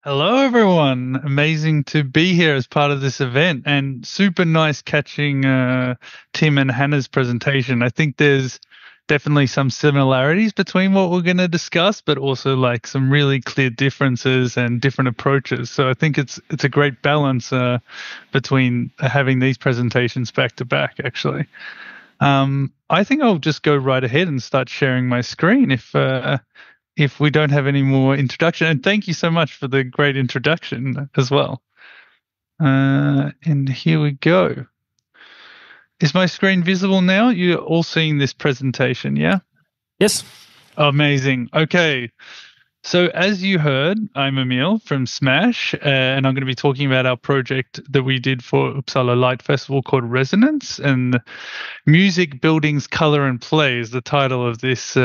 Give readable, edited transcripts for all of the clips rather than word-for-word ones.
Hello, everyone. Amazing to be here as part of this event and super nice catching Tim and Hannah's presentation. I think there's definitely some similarities between what we're going to discuss, but also like some really clear differences and different approaches. So I think it's a great balance between having these presentations back to back, actually. I think I'll just go right ahead and start sharing my screen if we don't have any more introduction. And thank you so much for the great introduction as well. And here we go. Is my screen visible now? You're all seeing this presentation, yeah? Yes. Amazing. Okay. So as you heard, I'm Emile from Smash, and I'm going to be talking about our project that we did for Uppsala Light Festival called Resonance, and Music, Buildings, Color and Play is the title of this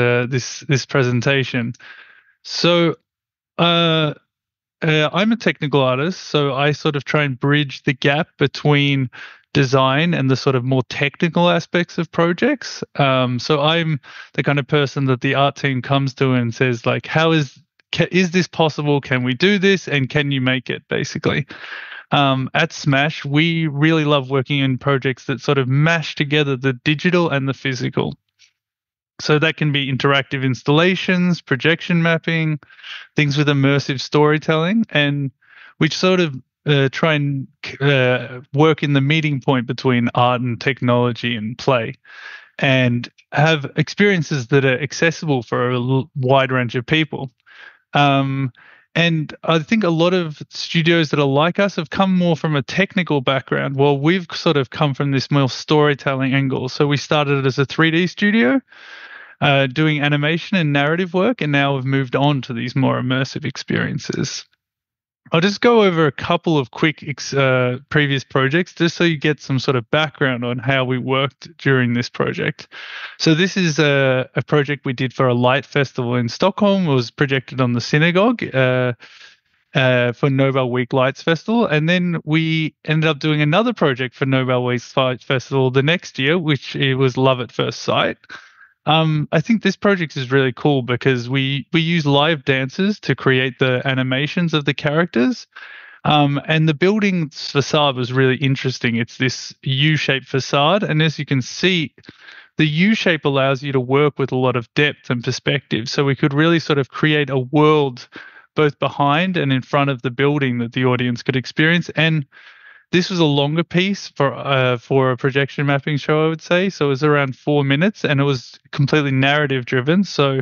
presentation. So I'm a technical artist, so I sort of try and bridge the gap between design and the sort of more technical aspects of projects. So I'm the kind of person that the art team comes to and says, like, how is this possible? Can we do this? And can you make it, basically? At Smash, we really love working in projects that sort of mash together the digital and the physical. So that can be interactive installations, projection mapping, things with immersive storytelling, and we sort of try and work in the meeting point between art and technology and play, and have experiences that are accessible for a wide range of people. And I think a lot of studios that are like us have come more from a technical background. Well, we've sort of come from this more storytelling angle. So we started as a 3D studio, doing animation and narrative work, and now we've moved on to these more immersive experiences. I'll just go over a couple of quick previous projects just so you get some sort of background on how we worked during this project. So this is a project we did for a light festival in Stockholm. It was projected on the synagogue for Nobel Week Lights Festival. And then we ended up doing another project for Nobel Week Lights Festival the next year, which it was Love at First Sight. I think this project is really cool because we use live dancers to create the animations of the characters. And the building's facade was really interesting. It's this U-shaped facade. And as you can see, the U shape allows you to work with a lot of depth and perspective. So we could really sort of create a world both behind and in front of the building that the audience could experience. And this was a longer piece for a projection mapping show, I would say. So it was around 4 minutes, and it was completely narrative driven. So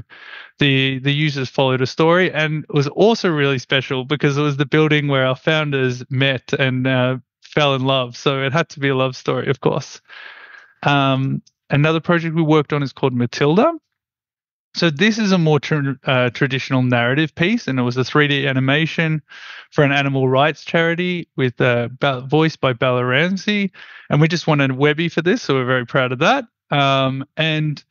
the users followed a story, and it was also really special because it was the building where our founders met and fell in love. So it had to be a love story, of course. Another project we worked on is called Matilda. So this is a more traditional narrative piece, and it was a 3D animation for an animal rights charity with voiced by Bella Ramsey, and we just wanted Webby for this, so we're very proud of that. And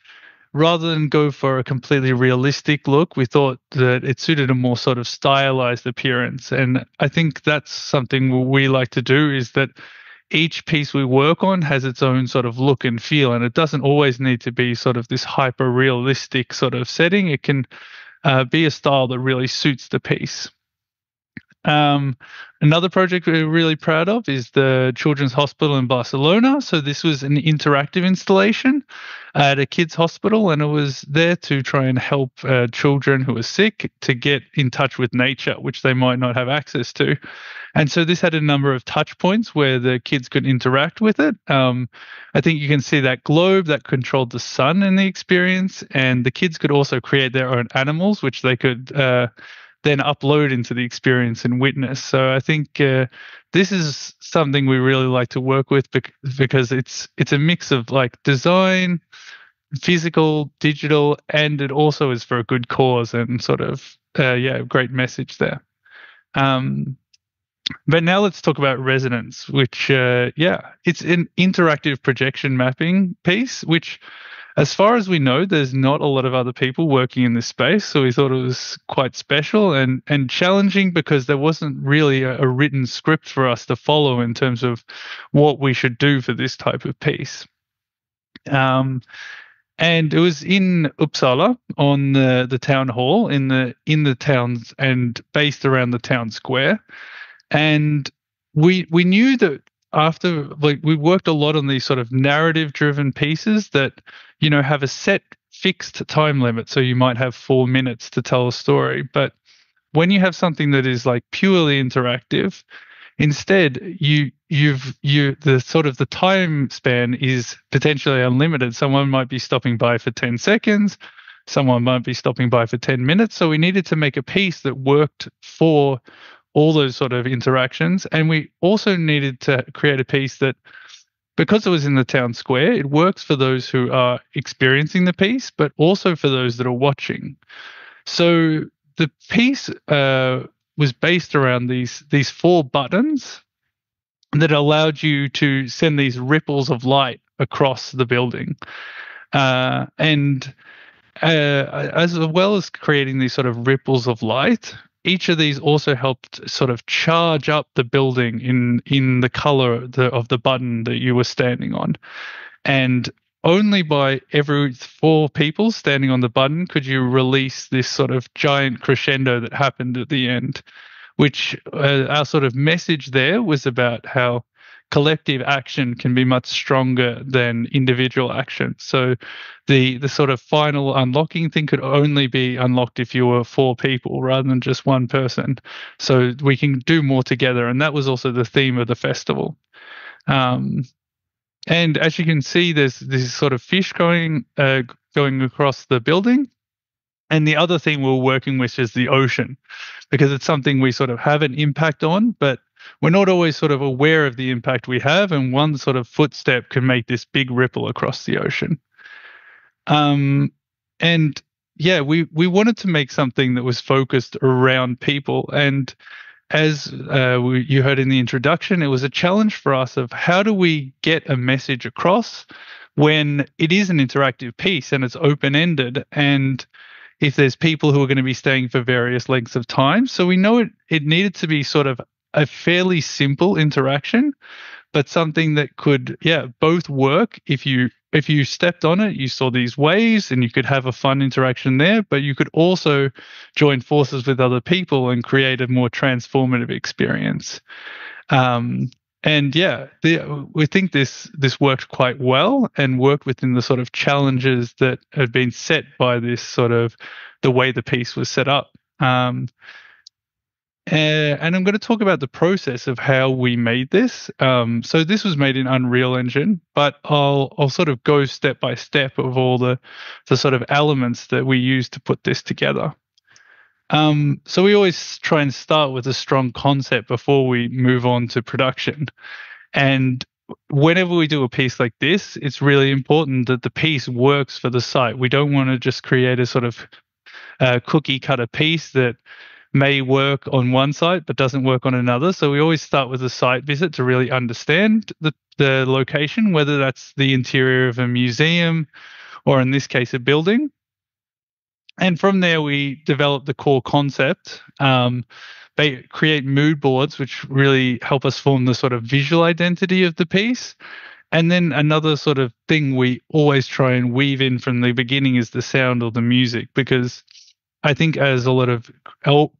rather than go for a completely realistic look, we thought that it suited a more sort of stylized appearance, and I think that's something we like to do, is that each piece we work on has its own sort of look and feel, and it doesn't always need to be sort of this hyper realistic sort of setting. It can be a style that really suits the piece. Another project we're really proud of is the Children's Hospital in Barcelona. So this was an interactive installation at a kids' hospital, and it was there to try and help children who are sick to get in touch with nature, which they might not have access to. And so this had a number of touch points where the kids could interact with it. I think you can see that globe that controlled the sun in the experience, and the kids could also create their own animals, which they could then upload into the experience and witness. So I think this is something we really like to work with because it's a mix of like design, physical, digital, and it also is for a good cause and sort of great message there. But now let's talk about Resonance, which it's an interactive projection mapping piece, which, as far as we know, there's not a lot of other people working in this space. So we thought it was quite special and challenging because there wasn't really a written script for us to follow in terms of what we should do for this type of piece. And it was in Uppsala on the town hall in the towns and based around the town square. And we knew that after, like, we worked a lot on these sort of narrative driven pieces that, you know, have a set fixed time limit. So you might have 4 minutes to tell a story. But when you have something that is like purely interactive, instead the sort of the time span is potentially unlimited. Someone might be stopping by for 10 seconds, someone might be stopping by for 10 minutes. So we needed to make a piece that worked for all those sort of interactions. And we also needed to create a piece that, because it was in the town square, it works for those who are experiencing the piece, but also for those that are watching. So the piece was based around these 4 buttons that allowed you to send these ripples of light across the building. And as well as creating these sort of ripples of light, each of these also helped sort of charge up the building in the color of the button that you were standing on. And only by every 4 people standing on the button could you release this sort of giant crescendo that happened at the end, which our sort of message there was about how collective action can be much stronger than individual action. So the sort of final unlocking thing could only be unlocked if you were 4 people rather than just one person. So we can do more together. And that was also the theme of the festival. And as you can see, there's this sort of fish going across the building. And the other thing we're working with is the ocean, because it's something we sort of have an impact on, but we're not always sort of aware of the impact we have. And one sort of footstep can make this big ripple across the ocean. And yeah, we wanted to make something that was focused around people. And as you heard in the introduction, it was a challenge for us of how do we get a message across when it is an interactive piece and it's open-ended, and if there's people who are going to be staying for various lengths of time. So we know it needed to be sort of a fairly simple interaction, but something that could, both work. If you stepped on it, you saw these waves and you could have a fun interaction there, but you could also join forces with other people and create a more transformative experience. We think this worked quite well and worked within the sort of challenges that had been set by this sort of the way the piece was set up. And I'm going to talk about the process of how we made this. So this was made in Unreal Engine, but I'll sort of go step by step of all the sort of elements that we use to put this together. So we always try and start with a strong concept before we move on to production. And whenever we do a piece like this, it's really important that the piece works for the site. We don't want to just create a sort of cookie cutter piece that may work on one site but doesn't work on another. So we always start with a site visit to really understand the location, whether that's the interior of a museum or in this case a building. And from there we develop the core concept. They create mood boards which really help us form the sort of visual identity of the piece. And then another sort of thing we always try and weave in from the beginning is the sound or the music, because I think as a lot of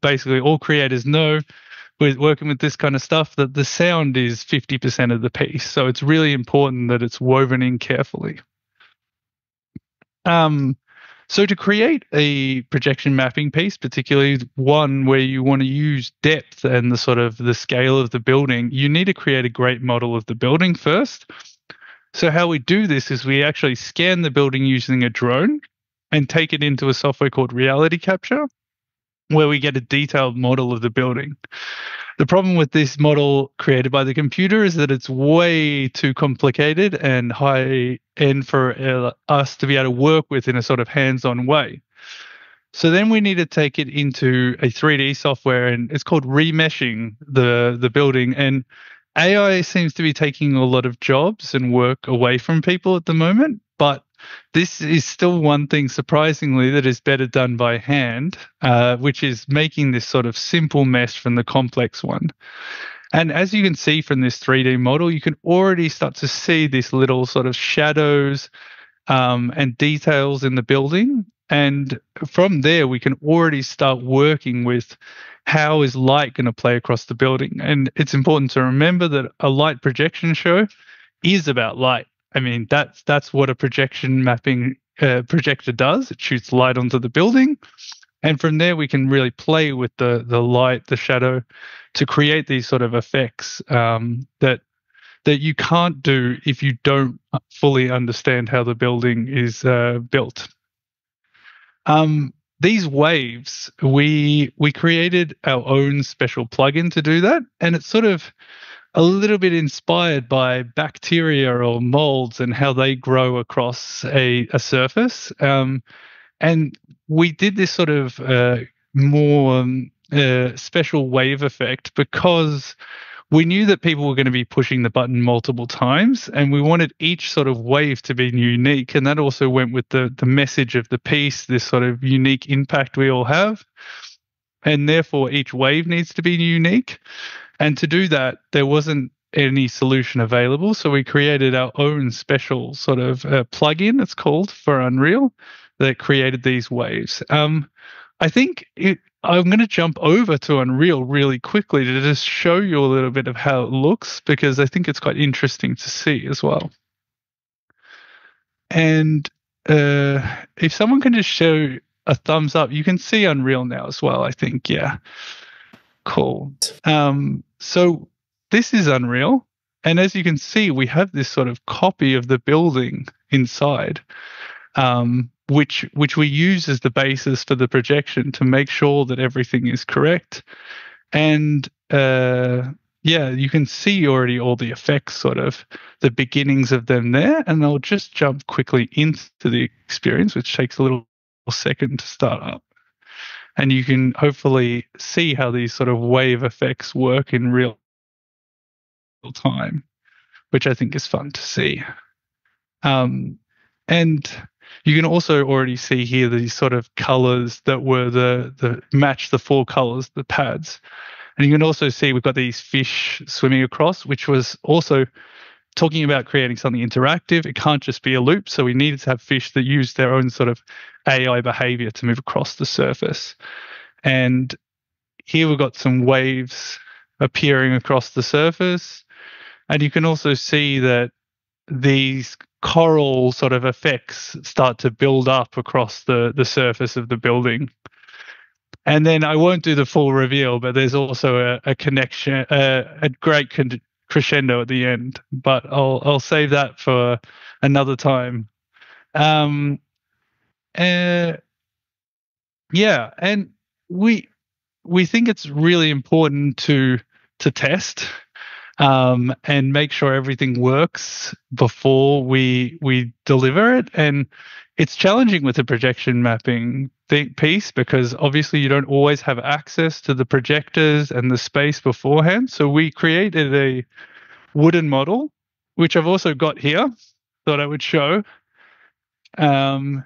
basically all creators know with working with this kind of stuff, that the sound is 50% of the piece. So it's really important that it's woven in carefully. So to create a projection mapping piece, particularly one where you want to use depth and the sort of the scale of the building, you need to create a great model of the building first. So how we do this is we actually scan the building using a drone and take it into a software called reality capture, where we get a detailed model of the building. The problem with this model created by the computer is that it's way too complicated and high end for us to be able to work with in a sort of hands-on way. So then we need to take it into a 3D software, and it's called remeshing the building. And AI seems to be taking a lot of jobs and work away from people at the moment, but this is still one thing, surprisingly, that is better done by hand, which is making this sort of simple mesh from the complex one. And as you can see from this 3D model, you can already start to see these little sort of shadows and details in the building. And from there, we can already start working with how is light going to play across the building. And it's important to remember that a light projection show is about light. I mean, that's what a projection mapping projector does. It shoots light onto the building. And from there, we can really play with the light, the shadow, to create these sort of effects that you can't do if you don't fully understand how the building is built. These waves, we created our own special plugin to do that, and it's sort of a little bit inspired by bacteria or molds and how they grow across a surface. And we did this sort of more special wave effect because we knew that people were going to be pushing the button multiple times, and we wanted each sort of wave to be unique. And that also went with the message of the piece, this sort of unique impact we all have. And therefore, each wave needs to be unique. And to do that, there wasn't any solution available. So we created our own special sort of plugin, it's called, for Unreal, that created these waves. I think I'm going to jump over to Unreal really quickly to just show you a little bit of how it looks, because I think it's quite interesting to see as well. And if someone can just show a thumbs up, you can see Unreal now as well, I think. Yeah. Cool. So this is Unreal. And as you can see, we have this sort of copy of the building inside, which we use as the basis for the projection to make sure that everything is correct. And yeah, you can see already all the effects, sort of the beginnings of them there. And I'll just jump quickly into the experience, which takes a little second to start up. And you can hopefully see how these sort of wave effects work in real time, which I think is fun to see. And you can also already see here these sort of colors that were the match the four colors, the pads. And you can also see we've got these fish swimming across, which was also talking about creating something interactive. It can't just be a loop. So we needed to have fish that use their own sort of AI behavior to move across the surface. And here we've got some waves appearing across the surface. And you can also see that these coral sort of effects start to build up across the surface of the building. And then I won't do the full reveal, but there's also a connection, a great crescendo at the end. But I'll save that for another time. Yeah, and we think it's really important to test and make sure everything works before we deliver it. And it's challenging with the projection mapping piece because obviously you don't always have access to the projectors and the space beforehand. So we created a wooden model, which I've also got here, thought I would show. And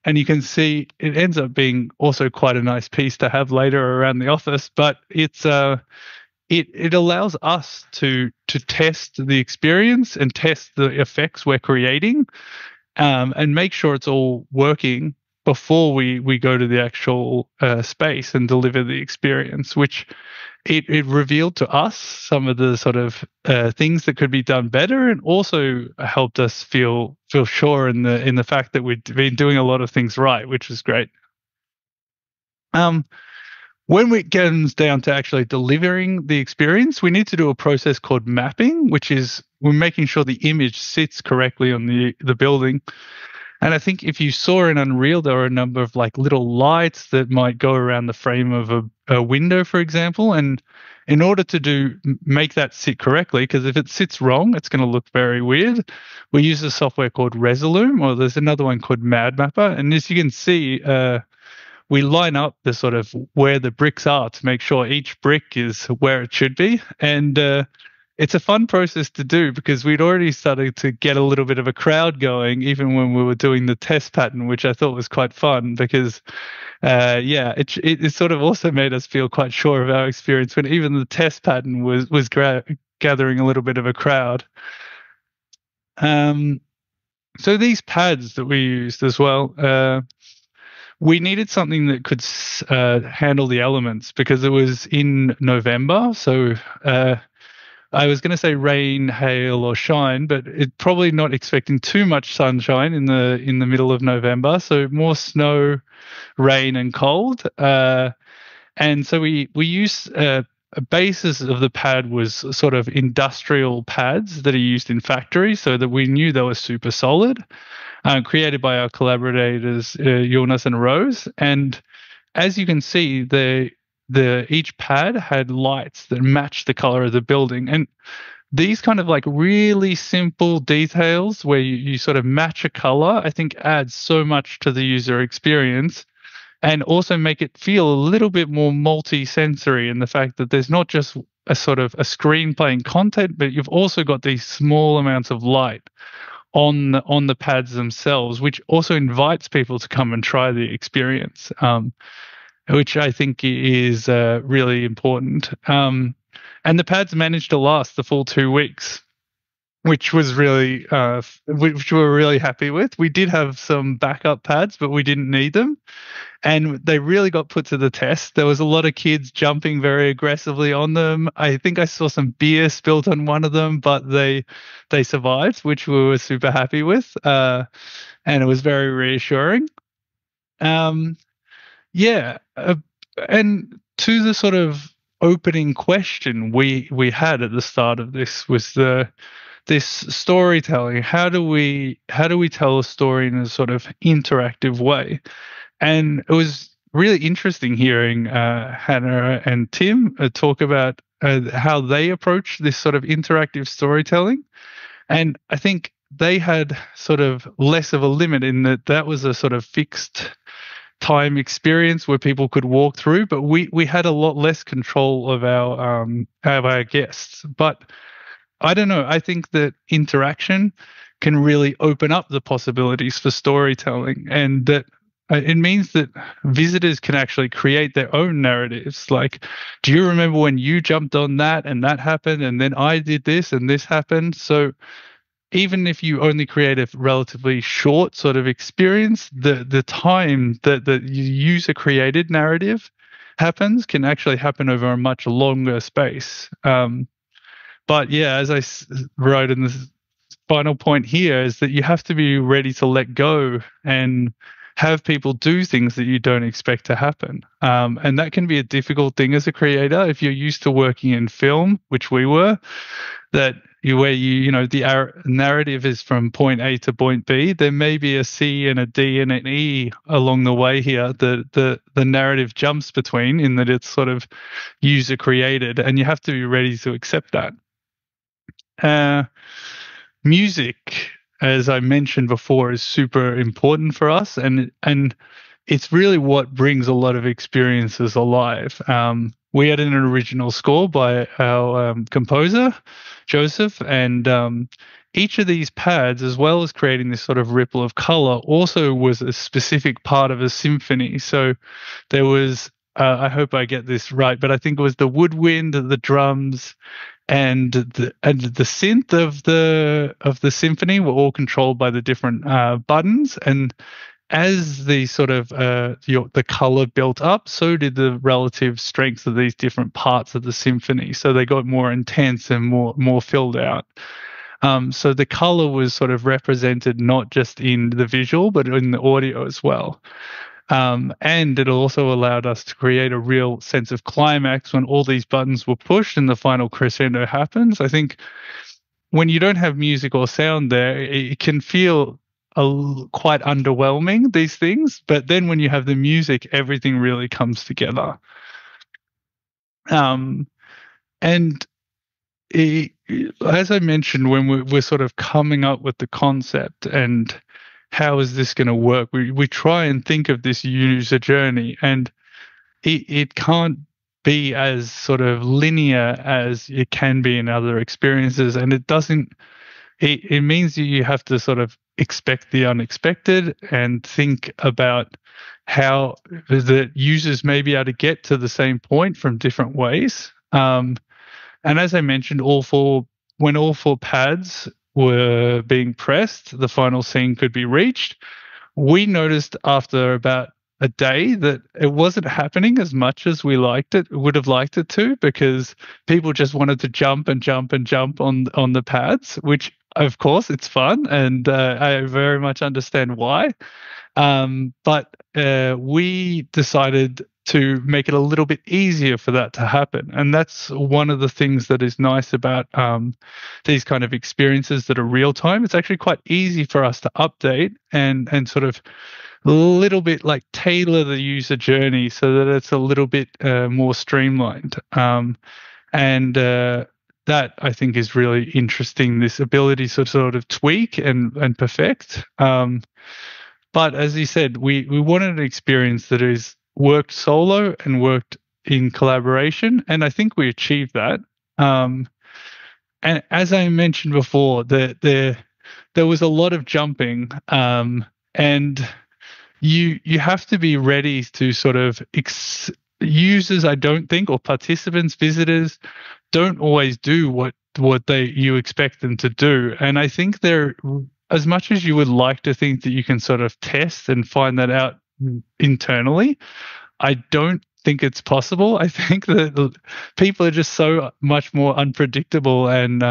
you can see it ends up being also quite a nice piece to have later around the office, but it's it allows us to test the experience and test the effects we're creating, and make sure it's all working before we go to the actual space and deliver the experience, which it revealed to us some of the sort of things that could be done better, and also helped us feel sure in the fact that we've been doing a lot of things right, which was great. When it comes down to actually delivering the experience, we need to do a process called mapping, which is we're making sure the image sits correctly on the building. And I think if you saw in Unreal, there are a number of like little lights that might go around the frame of a window, for example. And in order to make that sit correctly, because if it sits wrong, it's going to look very weird, we use a software called Resolume, or there's another one called MadMapper. And as you can see, we line up the sort of where the bricks are to make sure each brick is where it should be. And it's a fun process to do because we'd already started to get a little bit of a crowd going even when we were doing the test pattern, which I thought was quite fun because, yeah, it sort of also made us feel quite sure of our experience when even the test pattern was gathering a little bit of a crowd. So these pads that we used as well, we needed something that could handle the elements because it was in November. So I was going to say rain, hail, or shine, but it probably not expecting too much sunshine in the middle of November. So more snow, rain, and cold. And so we use a basis of the pad was sort of industrial pads that are used in factories, so that we knew they were super solid, created by our collaborators Jonas and Rose. And as you can see, each pad had lights that matched the color of the building, and these kind of like really simple details where you sort of match a color, I think adds so much to the user experience. And also make it feel a little bit more multi-sensory in the fact that there's not just a sort of a screen playing content, but you've also got these small amounts of light on the pads themselves, which also invites people to come and try the experience, which I think is really important. And the pads managed to last the full 2 weeks, which was really, which we were really happy with. We did have some backup pads, but we didn't need them. And they really got put to the test. There was a lot of kids jumping very aggressively on them. I think I saw some beer spilled on one of them, but they survived, which we were super happy with. And it was very reassuring. Yeah. And to the sort of opening question we had at the start of this was this storytelling. How do we tell a story in a sort of interactive way? And it was really interesting hearing Hannah and Tim talk about how they approach this sort of interactive storytelling. And I think they had sort of less of a limit in that was a sort of fixed time experience where people could walk through, but we had a lot less control of our guests. But I don't know. I think that interaction can really open up the possibilities for storytelling, and that it means that visitors can actually create their own narratives. Like, do you remember when you jumped on that and that happened, and then I did this and this happened? So even if you only create a relatively short sort of experience, the time that the user created narrative happens can actually happen over a much longer space. But yeah, as I wrote in the final point here, is that you have to be ready to let go and have people do things that you don't expect to happen. And that can be a difficult thing as a creator if you're used to working in film, which we were, that the narrative is from point A to point B. There may be a C and a D and an E along the way here. The narrative jumps between, in that it's sort of user created, and you have to be ready to accept that. Music, as I mentioned before, is super important for us, and it's really what brings a lot of experiences alive. We had an original score by our composer, Joseph, and each of these pads, as well as creating this sort of ripple of color, also was a specific part of a symphony. So there was, I hope I get this right, but I think it was the woodwind, the drums, and the synth of the symphony were all controlled by the different buttons. And as the sort of the color built up, so did the relative strength of these different parts of the symphony. So they got more intense and more filled out. So the color was sort of represented not just in the visual, but in the audio as well. And it also allowed us to create a real sense of climax when all these buttons were pushed and the final crescendo happens. I think when you don't have music or sound there, it can feel quite underwhelming, these things. But then when you have the music, everything really comes together. And as I mentioned, when we're sort of coming up with the concept and how is this going to work, we try and think of this user journey, and it can't be as sort of linear as it can be in other experiences, and it means you have to sort of expect the unexpected and think about how the users may be able to get to the same point from different ways. And as I mentioned, when all four pads were being pressed, the final scene could be reached. We noticed after about a day that it wasn't happening as much as we would have liked it to, because people just wanted to jump and jump and jump on the pads, which of course it's fun, and I very much understand why. But we decided to make it a little bit easier for that to happen. And that's one of the things that is nice about these kind of experiences that are real time. It's actually quite easy for us to update and sort of a little bit like tailor the user journey so that it's a little bit more streamlined. And that I think is really interesting, this ability to sort of tweak and perfect. But as you said, we wanted an experience that is worked solo and worked in collaboration, and I think we achieved that. And as I mentioned before, there was a lot of jumping, and you have to be ready to sort of users, I don't think, or participants, visitors, don't always do what you expect them to do. And I think they're, as much as you would like to think that you can sort of test and find that out internally, I don't think it's possible. I think that people are just so much more unpredictable and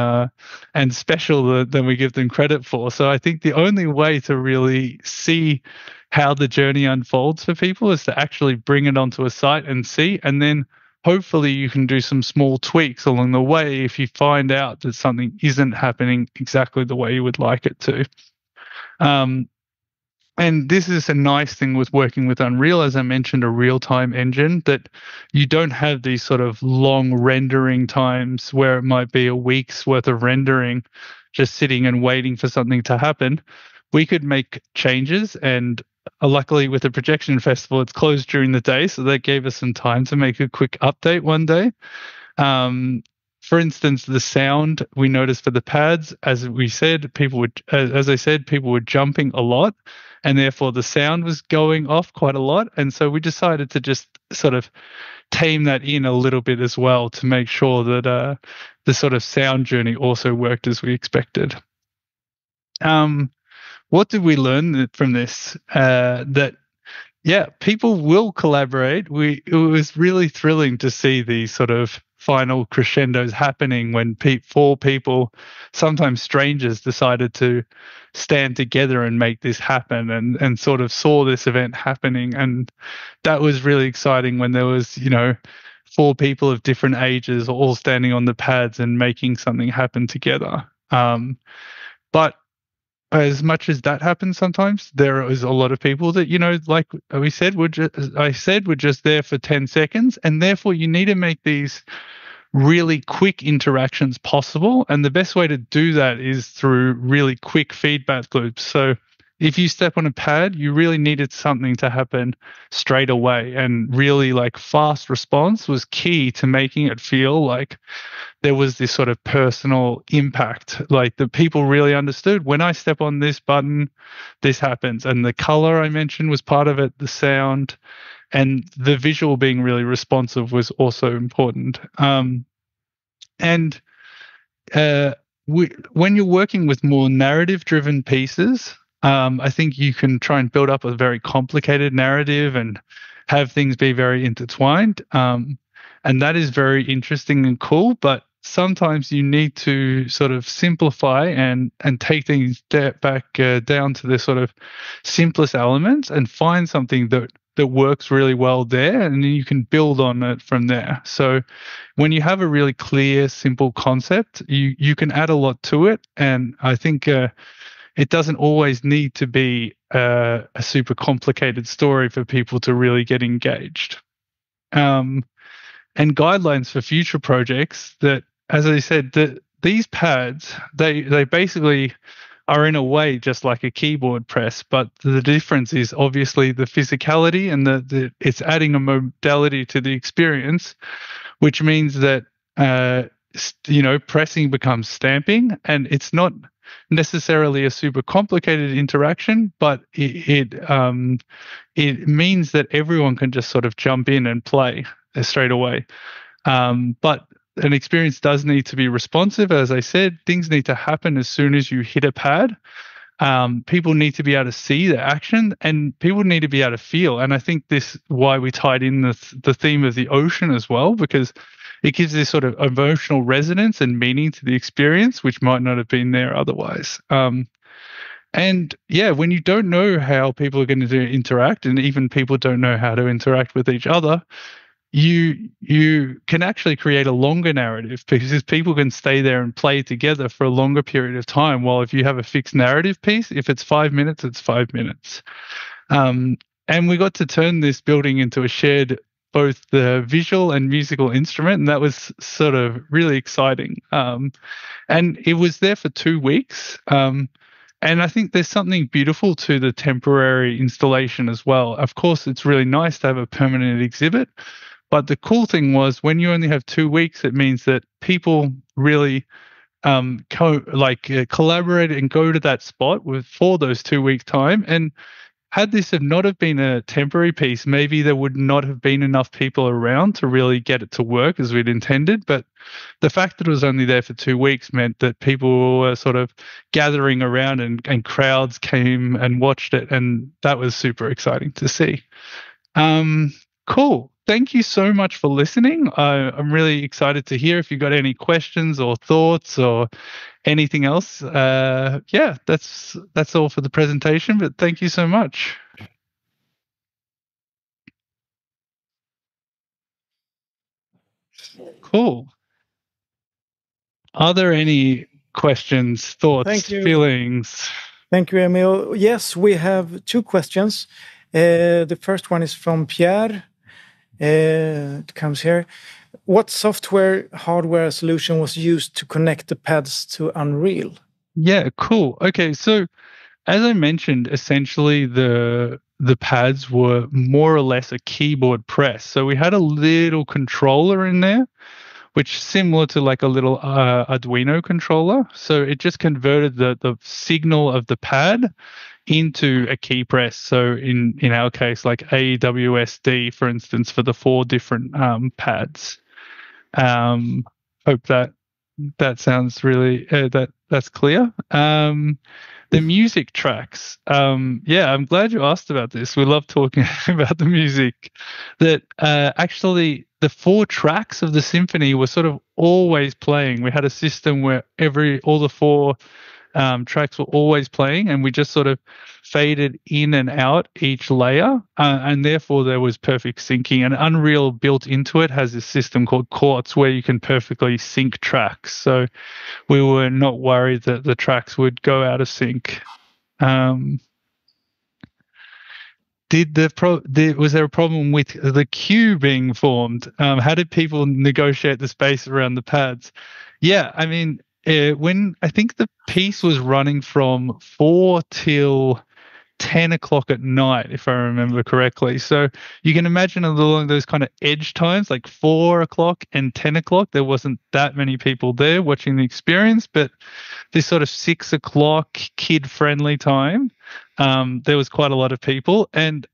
special than we give them credit for. So I think the only way to really see how the journey unfolds for people is to actually bring it onto a site and see, and then hopefully you can do some small tweaks along the way if you find out that something isn't happening exactly the way you would like it to. And this is a nice thing with working with Unreal, as I mentioned, a real-time engine, that you don't have these sort of long rendering times where it might be a week's worth of rendering just sitting and waiting for something to happen. We could make changes, and luckily with the projection festival, it's closed during the day, so that gave us some time to make a quick update one day. For instance, the sound we noticed for the pads, as I said, people were jumping a lot, and therefore the sound was going off quite a lot. And so we decided to just sort of tame that in a little bit as well to make sure that the sort of sound journey also worked as we expected. What did we learn from this? That people will collaborate. It was really thrilling to see these sort of final crescendos happening when four people, sometimes strangers, decided to stand together and make this happen, and sort of saw this event happening. And that was really exciting when there was, four people of different ages all standing on the pads and making something happen together. But as much as that happens sometimes, there is a lot of people that, like we said, we're just there for 10 seconds. And therefore, you need to make these really quick interactions possible. And the best way to do that is through really quick feedback loops. So if you step on a pad, you really needed something to happen straight away. And really fast response was key to making it feel like there was this sort of personal impact, like the people really understood when I step on this button, this happens. And the color I mentioned was part of it, the sound, and the visual being really responsive was also important. When you're working with more narrative-driven pieces, I think you can try and build up a very complicated narrative and have things be very intertwined. And that is very interesting and cool, but sometimes you need to sort of simplify and take things back down to the sort of simplest elements and find something that works really well there, and then you can build on it from there. So when you have a really clear, simple concept, you can add a lot to it, and I think it doesn't always need to be a super complicated story for people to really get engaged. And guidelines for future projects that, as I said, these pads, they basically are in a way just like a keyboard press, but the difference is obviously the physicality and it's adding a modality to the experience, which means that pressing becomes stamping, and it's not necessarily a super complicated interaction, but it means that everyone can just sort of jump in and play straight away. But an experience does need to be responsive. As I said, things need to happen as soon as you hit a pad. People need to be able to see the action, and people need to be able to feel. And I think this why we tied in the theme of the ocean as well, because it gives this sort of emotional resonance and meaning to the experience, which might not have been there otherwise. And yeah, when you don't know how people are going to interact, and even people don't know how to interact with each other, you can actually create a longer narrative, because people can stay there and play together for a longer period of time. While if you have a fixed narrative piece, if it's 5 minutes, it's 5 minutes. And we got to turn this building into a shared both the visual and musical instrument, and that was sort of really exciting. And it was there for 2 weeks. And I think there's something beautiful to the temporary installation as well. Of course, it's really nice to have a permanent exhibit, but the cool thing was when you only have 2 weeks, it means that people really collaborate and go to that spot for those 2 weeks time. And had this have not have been a temporary piece, maybe there would not have been enough people around to really get it to work as we'd intended. But the fact that it was only there for 2 weeks meant that people were sort of gathering around, and crowds came and watched it. And that was super exciting to see. Cool. Thank you so much for listening. I'm really excited to hear if you've got any questions or thoughts or anything else. Yeah, that's all for the presentation, but thank you so much. Cool. Are there any questions, thoughts, feelings? Thank you, Emile. Yes, we have 2 questions. The first one is from Pierre. It comes here. What software hardware solution was used to connect the pads to Unreal? Yeah, cool. Okay, so as I mentioned, essentially the pads were more or less a keyboard press. So we had a little controller in there, which is similar to like a little Arduino controller. So it just converted the signal of the pad into a key press. So in our case, like AWSD, for instance, for the 4 different pads. Hope that sounds really that's clear. The music tracks. Yeah, I'm glad you asked about this. We love talking about the music. That actually the 4 tracks of the symphony were sort of always playing. We had a system where all the 4 tracks were always playing, and we just sort of faded in and out each layer, and therefore there was perfect syncing. And Unreal built into it has this system called Quartz where you can perfectly sync tracks. So we were not worried that the tracks would go out of sync. Was there a problem with the queue being formed? How did people negotiate the space around the pads? Yeah, I mean, when I think the piece was running from 4 till 10 o'clock at night, if I remember correctly. So you can imagine along those kind of edge times, like 4 o'clock and 10 o'clock, there wasn't that many people there watching the experience. But this sort of 6 o'clock kid-friendly time, there was quite a lot of people. And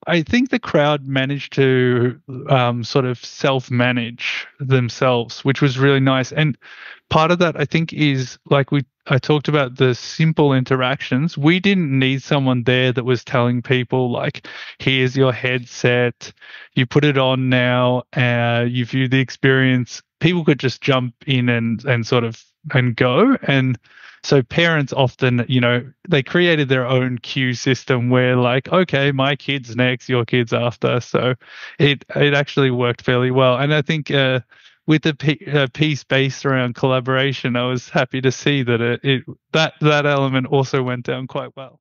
I think the crowd managed to sort of self-manage themselves, which was really nice. And part of that, I think, is like I talked about the simple interactions. We didn't need someone there that was telling people like, here's your headset, you put it on now, you view the experience. People could just jump in and sort of and go. And so parents often, they created their own queue system where like, okay, my kid's next, your kid's after. So it actually worked fairly well. And I think with the piece based around collaboration, I was happy to see that that element also went down quite well.